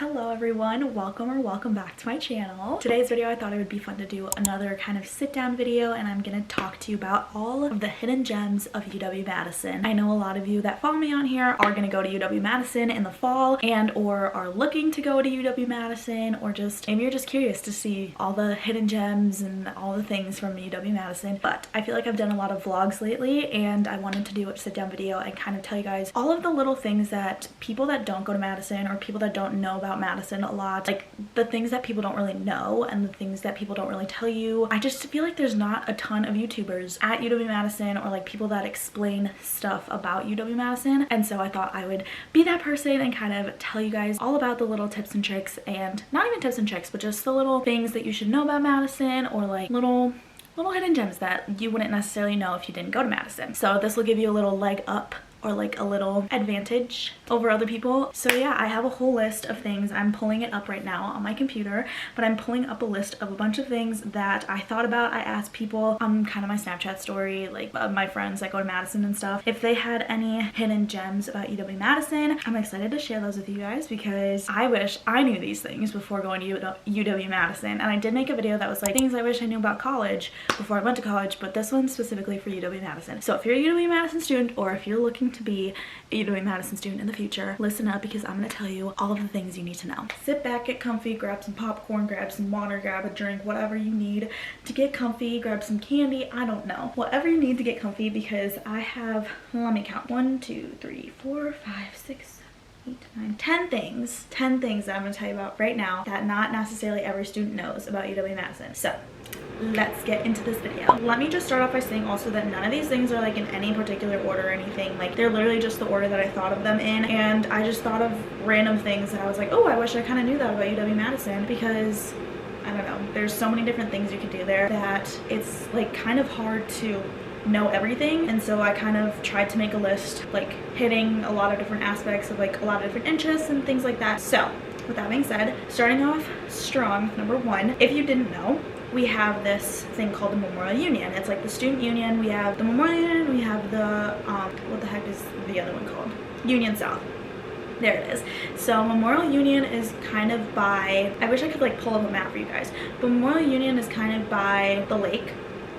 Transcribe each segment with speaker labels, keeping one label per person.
Speaker 1: Hello everyone, welcome back to my channel. Today's video, I thought it would be fun to do another kind of sit down video, and I'm gonna talk to you about all of the hidden gems of UW-Madison. I know a lot of you that follow me on here are gonna go to UW-Madison in the fall and or are looking to go to UW-Madison, or just maybe you're just curious to see all the hidden gems and all the things from UW-Madison. But I feel like I've done a lot of vlogs lately, and I wanted to do a sit down video and kind of tell you guys all of the little things that people that don't go to Madison or people that don't know about Madison a lot, like the things that people don't really know and the things that people don't really tell you. I just feel like there's not a ton of YouTubers at UW-Madison, or like people that explain stuff about UW-Madison, and so I thought I would be that person and kind of tell you guys all about the little tips and tricks, and not even tips and tricks, but just the little things that you should know about Madison, or like little hidden gems that you wouldn't necessarily know if you didn't go to Madison. So this will give you a little leg up, or like a little advantage over other people. So yeah, I have a whole list of things. I'm pulling it up right now on my computer, but I'm pulling up a list of a bunch of things that I thought about. I asked people on kind of my Snapchat story, like my friends that go to Madison and stuff, if they had any hidden gems about UW-Madison. I'm excited to share those with you guys because I wish I knew these things before going to UW-Madison. And I did make a video that was like things I wish I knew about college before I went to college, but this one's specifically for UW-Madison. So if you're a UW-Madison student, or if you're looking to be a UW-Madison student in the future, listen up, because I'm going to tell you all of the things you need to know. Sit back, get comfy, grab some popcorn, grab some water, grab a drink, whatever you need to get comfy, grab some candy, I don't know. Whatever you need to get comfy, because I have, let me count, 1, 2, 3, 4, 5, 6, 8, 9, 10 things that I'm going to tell you about right now that not necessarily every student knows about UW-Madison. So let's get into this video. Let me just start off by saying also that none of these things are like in any particular order or anything. Like they're literally just the order that I thought of them in, and I just thought of random things that I was like, oh, I wish I kind of knew that about UW-Madison, because I don't know, there's so many different things you can do there that it's like kind of hard to know everything. And so I kind of tried to make a list like hitting a lot of different aspects of like a lot of different interests and things like that. So with that being said, starting off strong, number one, if you didn't know, we have this thing called the Memorial Union. It's like the student union. We have the Memorial Union, we have the what the heck is the other one called? Union South. There it is. So Memorial Union is kind of by, I wish I could like pull up a map for you guys, but Memorial Union is kind of by the lake,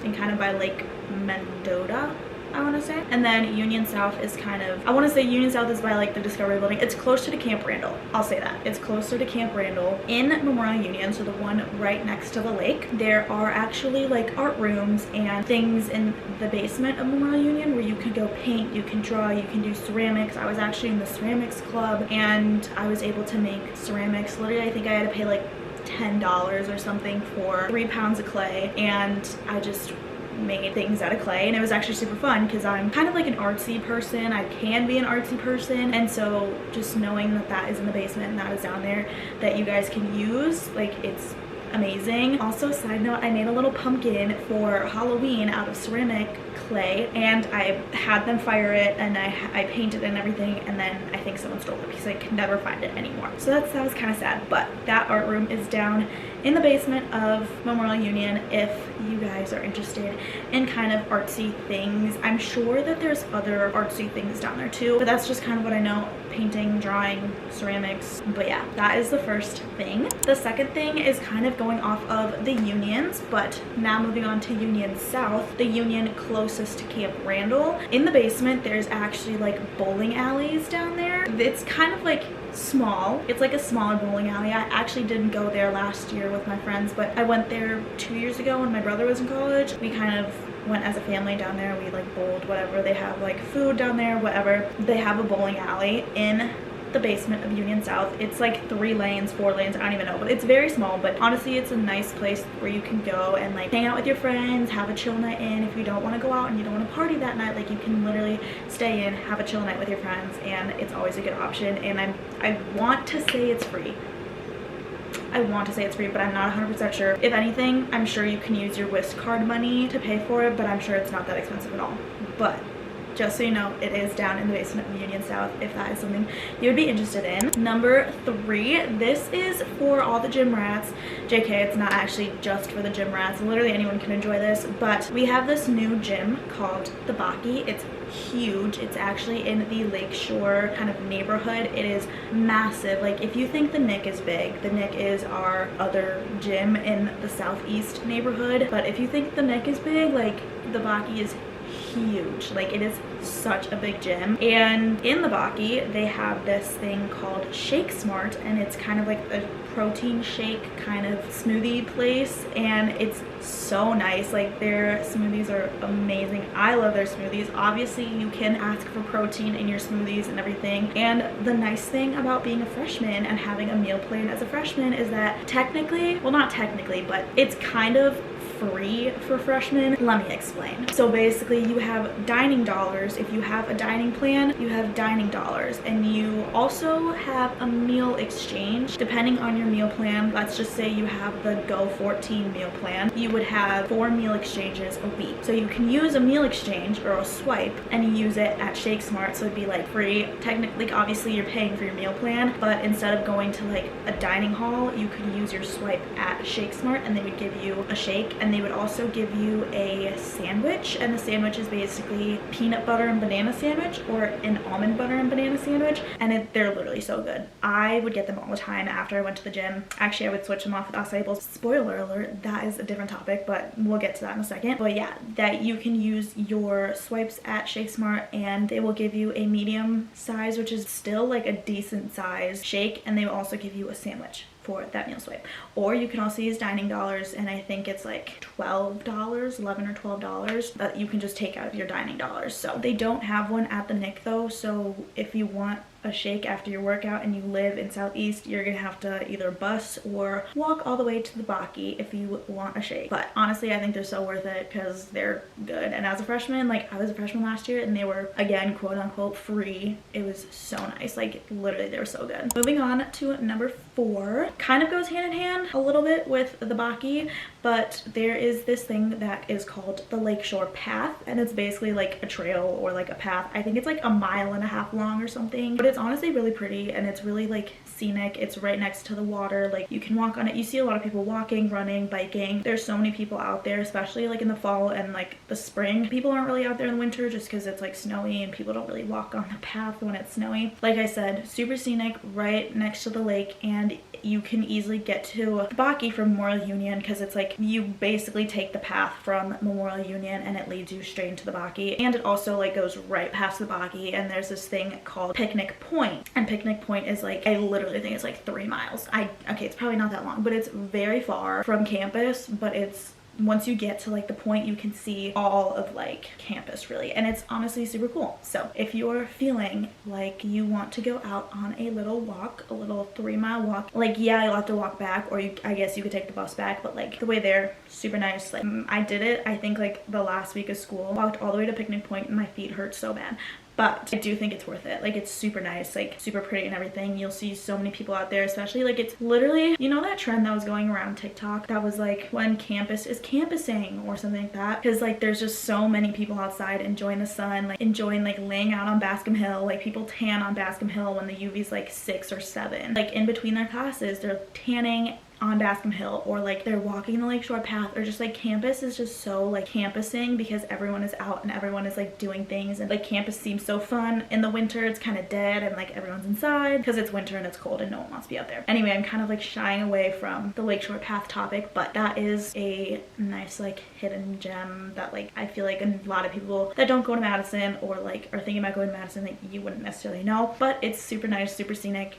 Speaker 1: and kind of by Lake Mendota, I want to say. And then Union South is kind of, I want to say Union South is by like the Discovery Building. It's closer to Camp Randall. I'll say that. It's closer to Camp Randall in Memorial Union, so the one right next to the lake. There are actually like art rooms and things in the basement of Memorial Union where you can go paint, you can draw, you can do ceramics. I was actually in the ceramics club, and I was able to make ceramics. Literally, I think I had to pay like $10 or something for 3 pounds of clay, and I just made things out of clay, and it was actually super fun because I'm kind of like an artsy person. I can be an artsy person, and so just knowing that that is in the basement and that is down there that you guys can use, like, it's amazing. Also, side note, I made a little pumpkin for Halloween out of ceramic clay, and I had them fire it, and I painted it and everything, and then I think someone stole it because I could never find it anymore. So that was kind of sad. But that art room is down in the basement of Memorial Union if you guys are interested in kind of artsy things. I'm sure that there's other artsy things down there too, but that's just kind of what I know: painting, drawing, ceramics. But yeah, that is the first thing. The second thing is kind of going off of the unions, but now moving on to Union South, the union closest to Camp Randall. In the basement, there's actually like bowling alleys down there. It's kind of like small. It's like a smaller bowling alley. I actually didn't go there last year with my friends, but I went there 2 years ago when my brother was in college. We kind of went as a family down there. We like bowled, whatever. They have like food down there, whatever. They have a bowling alley in the basement of Union South. It's like 3 lanes, 4 lanes, I don't even know, but it's very small. But honestly, it's a nice place where you can go and like hang out with your friends, have a chill night in. If you don't want to go out and you don't want to party that night, like you can literally stay in, have a chill night with your friends, and it's always a good option. And I want to say it's free. I want to say it's free, but I'm not 100% sure. If anything, I'm sure you can use your Whisk card money to pay for it, but I'm sure it's not that expensive at all. But just so you know, it is down in the basement of Union South if that is something you would be interested in. Number 3, this is for all the gym rats. JK, it's not actually just for the gym rats. Literally anyone can enjoy this, but we have this new gym called the Baki. It's huge. It's actually in the Lake Shore kind of neighborhood. It is massive. Like, if you think the Nick is big, the Nick is our other gym in the southeast neighborhood, but if you think the Nick is big, like, the Baki is huge. Like, it is such a big gym. And in the Baki they have this thing called Shake Smart, and it's kind of like a protein shake kind of smoothie place, and it's so nice. Like, their smoothies are amazing. I love their smoothies. Obviously you can ask for protein in your smoothies and everything, and the nice thing about being a freshman and having a meal plan as a freshman is that technically, well, not technically, but it's kind of free for freshmen. Let me explain. So basically you have dining dollars. If you have a dining plan, you have dining dollars, and you also have a meal exchange. Depending on your meal plan, let's just say you have the Go 14 meal plan, you would have 4 meal exchanges a week. So you can use a meal exchange or a swipe and use it at Shake Smart, so it'd be like free. Technically, obviously you're paying for your meal plan, but instead of going to like a dining hall, you could use your swipe at Shake Smart, and they would give you a shake, and they would also give you a sandwich, and the sandwich is basically peanut butter and banana sandwich or an almond butter and banana sandwich, and they're literally so good. I would get them all the time after I went to the gym. Actually, I would switch them off with acai bowls. Spoiler alert, that is a different topic, but we'll get to that in a second. But yeah, that you can use your swipes at Shake Smart, and they will give you a medium size, which is still like a decent size shake, and they will also give you a sandwich for that meal swipe. Or you can also use dining dollars, and I think it's like $12, $11 or $12 that you can just take out of your dining dollars. So they don't have one at the Nick though, so if you want a shake after your workout and you live in Southeast, you're gonna have to either bus or walk all the way to the Baki if you want a shake. But honestly, I think they're so worth it because they're good. And as a freshman, like, I was a freshman last year, and they were, again, quote unquote free. It was so nice. Like, literally, they were so good. Moving on to number 4, kind of goes hand in hand a little bit with the Baki, but there is this thing that is called the Lac Shore Path, and it's basically like a trail or like a path. I think it's like 1.5 miles long or something, but it's honestly really pretty, and it's really like scenic. It's right next to the water. Like, you can walk on it. You see a lot of people walking, running, biking. There's so many people out there, especially like in the fall and like the spring. People aren't really out there in the winter just because it's like snowy, and people don't really walk on the path when it's snowy. Like I said, super scenic, right next to the lake, and you can easily get to Baki from Memorial Union because it's like you basically take the path from Memorial Union and it leads you straight into the Baki, and it also like goes right past the Baki, and there's this thing called Picnic Point, and Picnic Point is like, I literally think it's like 3 miles. Okay, it's probably not that long, but it's very far from campus, but it's, once you get to like the point, you can see all of like campus really, and it's honestly super cool. So if you're feeling like you want to go out on a little walk, a little 3-mile walk, like, yeah, you'll have to walk back, or I guess you could take the bus back, but like the way there, super nice. Like, I did it, I think like the last week of school, walked all the way to Picnic Point, and my feet hurt so bad. But I do think it's worth it. Like, it's super nice, like super pretty and everything. You'll see so many people out there, especially like, it's literally, you know that trend that was going around TikTok that was like when campus is campusing or something like that, because like there's just so many people outside enjoying the sun, like enjoying like laying out on Bascom Hill. Like, people tan on Bascom Hill when the UV's like 6 or 7. Like, in between their classes, they're tanning on Bascom Hill, or like they're walking the Lac Shore Path, or just like campus is just so like campusing because everyone is out and everyone is like doing things, and like campus seems so fun. In the winter it's kind of dead and like everyone's inside because it's winter and it's cold and no one wants to be out there. Anyway, I'm kind of like shying away from the Lac Shore Path topic, but that is a nice like hidden gem that like I feel like a lot of people that don't go to Madison or like are thinking about going to Madison, like, you wouldn't necessarily know, but it's super nice, super scenic.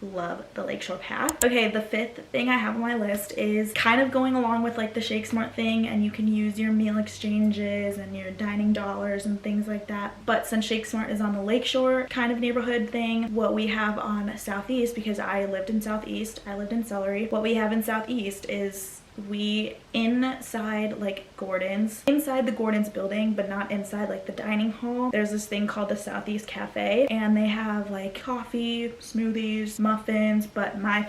Speaker 1: Love the Lac Shore Path. Okay, the 5th thing I have on my list is kind of going along with like the Shake Smart thing, and you can use your meal exchanges and your dining dollars and things like that. But since Shake Smart is on the Lac Shore kind of neighborhood thing, what we have on Southeast, because I lived in Southeast, I lived in Celery, what we have in Southeast is we inside like Gordon's, inside the Gordon's building, but not inside like the dining hall, there's this thing called the Southeast Cafe, and they have like coffee, smoothies, muffins, but my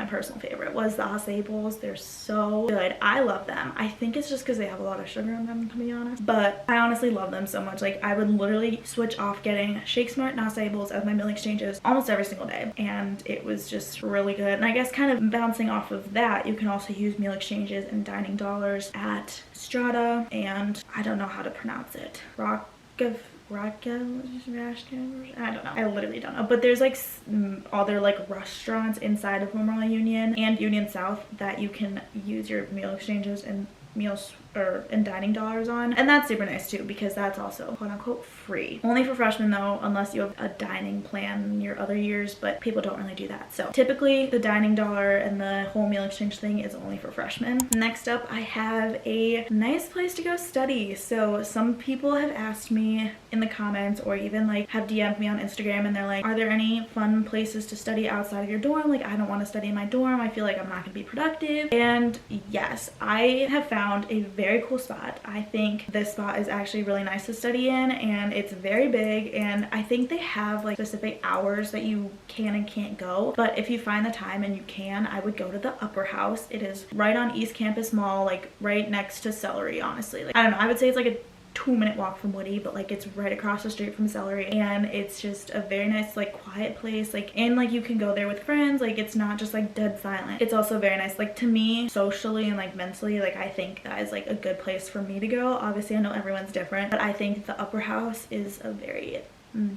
Speaker 1: personal favorite was the acai bowls. They're so good. I love them. I think it's just because they have a lot of sugar in them, to be honest, but I honestly love them so much. Like I would literally switch off getting Shake Smart and acai bowls as my meal exchanges almost every single day, and it was just really good. And I guess kind of bouncing off of that, you can also use meal exchanges and dining dollars at Strata, and I don't know how to pronounce it. I don't know. I literally don't know. But there's like other like restaurants inside of Memorial Union and Union South that you can use your meal exchanges and and dining dollars on, and that's super nice too, because that's also quote unquote free. Only for freshmen though, unless you have a dining plan in your other years, but people don't really do that. So typically the dining dollar and the whole meal exchange thing is only for freshmen. Next up, I have a nice place to go study. So some people have asked me in the comments, or even like have DM'd me on Instagram, and they're like, are there any fun places to study outside of your dorm? Like I don't want to study in my dorm, I feel like I'm not gonna be productive. And yes, I have found a very cool spot. I think this spot is actually really nice to study in, and it's very big, and I think they have like specific hours that you can and can't go, but if you find the time and you can, I would go to the Upper House. It is right on East Campus Mall, like right next to Celery, honestly. Like I don't know, I would say it's like a 2-minute walk from Woody, but like it's right across the street from Celery, and it's just a very nice like quiet place, like, and like you can go there with friends. Like it's not just like dead silent. It's also very nice, like to me socially and like mentally, like I think that is like a good place for me to go. Obviously I know everyone's different, but I think the Upper House is a very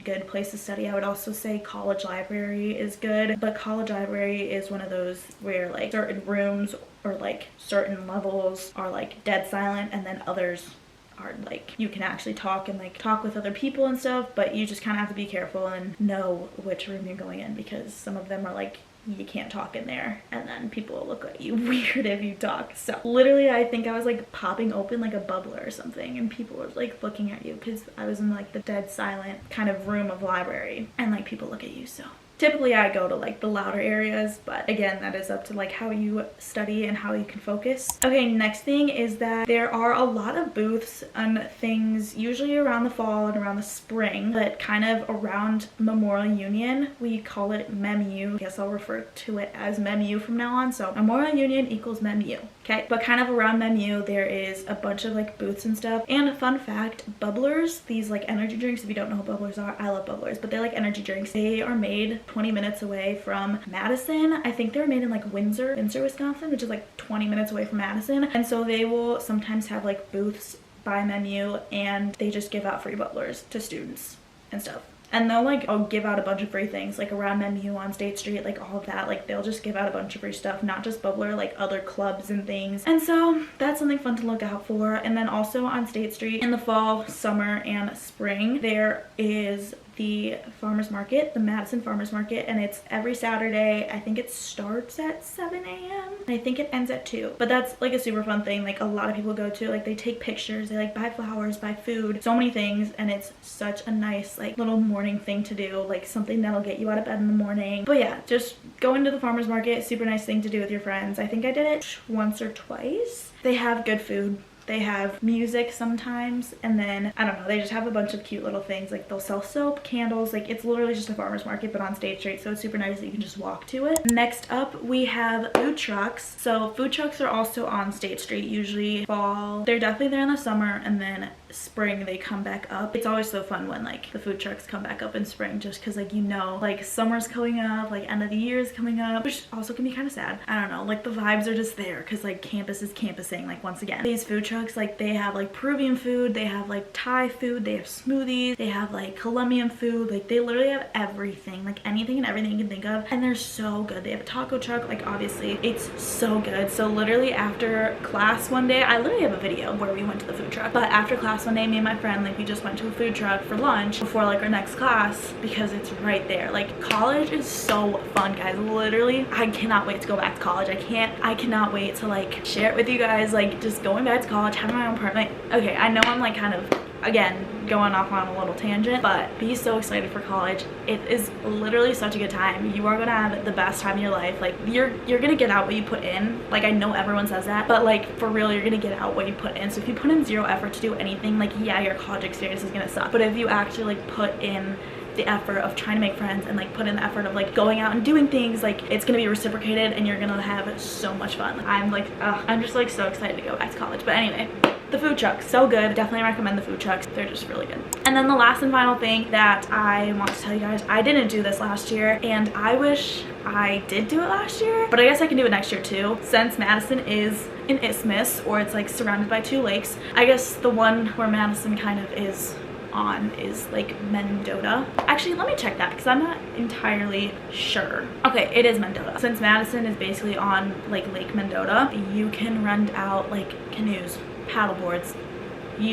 Speaker 1: good place to study. I would also say College Library is good, but College Library is one of those where like certain rooms or like certain levels are like dead silent, and then others are like you can actually talk and like talk with other people and stuff, but you just kind of have to be careful and know which room you're going in, because some of them are like you can't talk in there, and then people will look at you weird if you talk. So literally I think I was like popping open like a bubbler or something, and people were like looking at you because I was in like the dead silent kind of room of library, and like people look at you. So typically I go to like the louder areas, but again, that is up to like how you study and how you can focus. Okay, next thing is that there are a lot of booths and things usually around the fall and around the spring, but kind of around Memorial Union. We call it MEMU. I guess I'll refer to it as MEMU from now on. So Memorial Union equals MEMU. Okay, but kind of around MEMU there is a bunch of like booths and stuff. And a fun fact, bubblers, these like energy drinks, if you don't know what bubblers are, I love bubblers, but they're like energy drinks. They are made 20 minutes away from Madison. I think they're made in like Windsor, Wisconsin, which is like 20 minutes away from Madison. And so they will sometimes have like booths by MEMU, and they just give out free bubblers to students and stuff. And they'll like give out a bunch of free things like around MEMU, on State Street, like all of that. Like they'll just give out a bunch of free stuff, not just bubbler, like other clubs and things. And so that's something fun to look out for. And then also on State Street in the fall, summer, and spring, there is the farmers market, the Madison Farmers Market, and it's every Saturday. I think it starts at 7 a.m. and I think it ends at 2. But that's like a super fun thing. Like a lot of people go to, like they take pictures, they like buy flowers, buy food, so many things, and it's such a nice like little morning thing to do, like something that'll get you out of bed in the morning. But yeah, just going to the farmers market, super nice thing to do with your friends. I think I did it once or twice. They have good food. They have music sometimes, and then I don't know, they just have a bunch of cute little things. Like they'll sell soap, candles, like it's literally just a farmer's market but on State Street, so it's super nice that you can just walk to it. Next up we have food trucks. So food trucks are also on State Street, usually fall. They're definitely there in the summer, and then spring they come back up. It's always so fun when like the food trucks come back up in spring, just because like you know like summer's coming up, like end of the year is coming up, which also can be kind of sad. I don't know, like the vibes are just there because like campus is campusing. Like once again, these food trucks, like they have like Peruvian food, they have like Thai food, they have smoothies, they have like Colombian food, like they literally have everything, like anything and everything you can think of, and they're so good. They have a taco truck, like obviously it's so good. So literally after class one day, I literally have a video where we went to the food truck, but after class one day, me and my friend, like we just went to a food truck for lunch before like our next class because it's right there. Like college is so fun, guys. Literally I cannot wait to go back to college. I cannot wait to like share it with you guys, like just going back to college, having my own apartment. Okay, I know I'm like kind of, again, going off on a little tangent, but be so excited for college. It is literally such a good time. You are gonna have the best time of your life. Like, you're gonna get out what you put in. Like, I know everyone says that, but like, for real, you're gonna get out what you put in. So if you put in zero effort to do anything, like, yeah, your college experience is gonna suck, but if you actually like put in the effort of trying to make friends and like put in the effort of like going out and doing things, like, it's gonna be reciprocated and you're gonna have so much fun. I'm like, I'm just like so excited to go back to college. But anyway, the food trucks, so good. Definitely recommend the food trucks. They're just really good. And then the last and final thing that I want to tell you guys, I didn't do this last year and I wish I did do it last year, but I guess I can do it next year too. Since Madison is an isthmus, or it's like surrounded by 2 lakes, I guess the one where Madison kind of is on is like Mendota. Actually, let me check that because I'm not entirely sure. Okay, it is Mendota. Since Madison is basically on like Lake Mendota, you can rent out like canoes, paddleboards.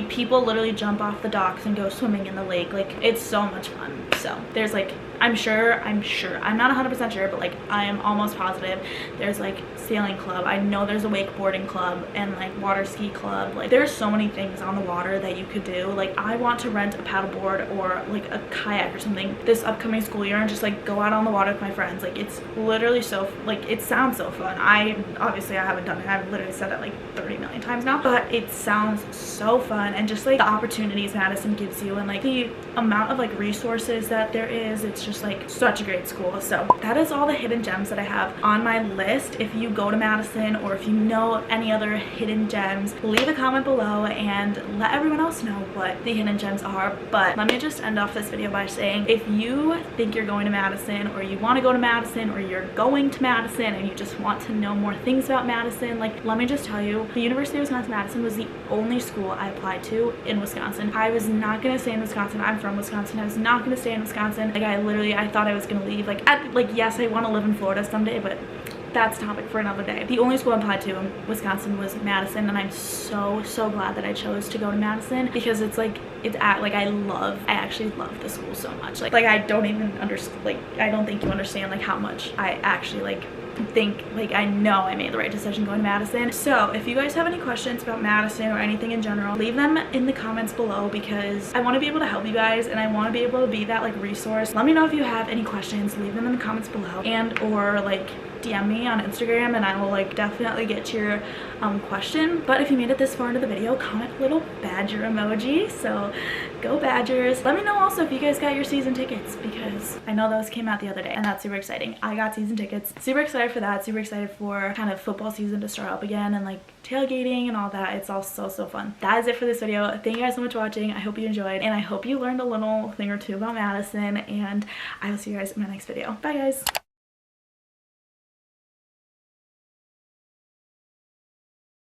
Speaker 1: People literally jump off the docks and go swimming in the lake. Like, it's so much fun. So there's like, I'm sure, I'm not 100% sure, but like, I am almost positive there's like sailing club. I know there's a wakeboarding club and like water ski club. Like, there's so many things on the water that you could do. Like, I want to rent a paddleboard or like a kayak or something this upcoming school year and just like go out on the water with my friends. Like, it's literally so, like, it sounds so fun. Obviously I haven't done it. I've literally said it like 30 million times now, but it sounds so fun. And just like the opportunities Madison gives you and like the amount of like resources that there is, it's just like such a great school. So that is all the hidden gems that I have on my list. If you go to Madison or if you know any other hidden gems, leave a comment below and let everyone else know what the hidden gems are. But let me just end off this video by saying, if you think you're going to Madison, or you want to go to Madison, or you're going to Madison and you just want to know more things about Madison, like, let me just tell you, the University of Wisconsin-Madison was the only school I applied to in Wisconsin. I was not gonna stay in Wisconsin. I'm from Wisconsin. I was not gonna stay in Wisconsin. Like, I thought I was gonna leave. Like, yes, I want to live in Florida someday, but that's a topic for another day. The only school I applied to in Wisconsin was Madison, and I'm so glad that I chose to go to Madison, because it's like, I actually love the school so much. Like I don't even understand, like, I don't think you understand like how much I actually like think, like, I know I made the right decision going to Madison. So if you guys have any questions about Madison or anything in general, leave them in the comments below, because I want to be able to help you guys and I want to be able to be that like resource. Let me know if you have any questions. Leave them in the comments below, and or like DM me on Instagram and I will like definitely get to your question. But if you made it this far into the video, comment a little badger emoji. So go Badgers. Let me know also if you guys got your season tickets, because I know those came out the other day and that's super exciting. I got season tickets. Super excited for that. Super excited for kind of football season to start up again and like tailgating and all that. It's all so fun. That is it for this video. Thank you guys so much for watching. I hope you enjoyed and I hope you learned a little thing or two about Madison, and I will see you guys in my next video. Bye guys.